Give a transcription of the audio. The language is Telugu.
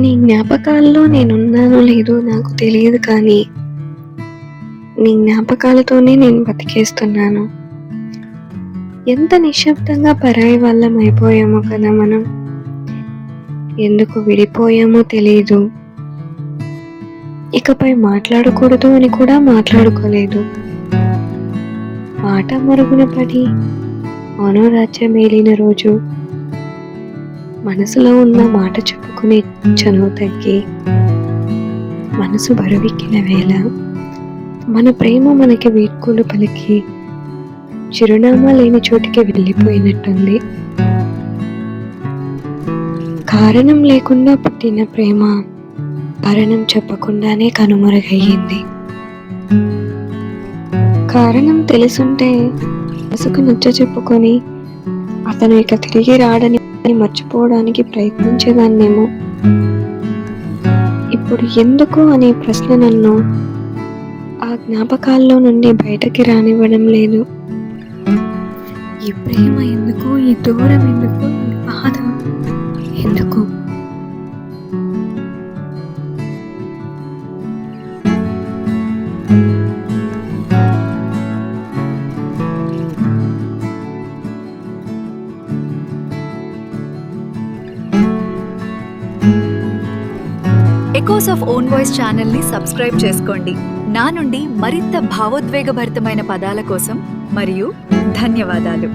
నీ జ్ఞాపకాల్లో నేనున్నానో లేదో నాకు తెలియదు కానీ, నీ జ్ఞాపకాలతోనే నేను బతికేస్తున్నాను. ఎంత నిశ్శబ్దంగా పరాయి వాళ్ళం అయిపోయామో కదా మనం. ఎందుకు విడిపోయామో తెలీదు. ఇకపై మాట్లాడకూడదు అని కూడా మాట్లాడుకోలేదు. మాట మరుగున పడి మౌనరాజ్యం ఏలిన రోజు, మనసులో ఉన్న మాట చెప్పుకునే చనువు తగ్గి, మనసు బరువెక్కిన వేళ మన ప్రేమ మనకి వీడ్కోలు పలికి చిరునామా లేని చోటికి వెళ్ళిపోయినట్టుంది. కారణం లేకుండా పుట్టిన ప్రేమ కారణం చెప్పకుండానే కనుమరుగయ్యింది. కారణం తెలుసుంటే మనసుకు నచ్చ చెప్పుకొని అతను ఇక తిరిగి రాడని మర్చిపోవడానికి ప్రయత్నించేదాన్నేమో. ఇప్పుడు ఎందుకు అనే ప్రశ్న నన్ను ఆ జ్ఞాపకాల్లో నుండి బయటకి రానివ్వడం లేదు. ఈ ప్రేమ ఎందుకు, ఈ దూరం ఎందుకు, ఈ బాధ ఎందుకు? ఎకోస్ ఆఫ్ ఓన్ వాయిస్ ఛానల్ని సబ్స్క్రైబ్ చేసుకోండి. నా నుండి మరింత భావోద్వేగభరితమైన పదాల కోసం మరియు ధన్యవాదాలు.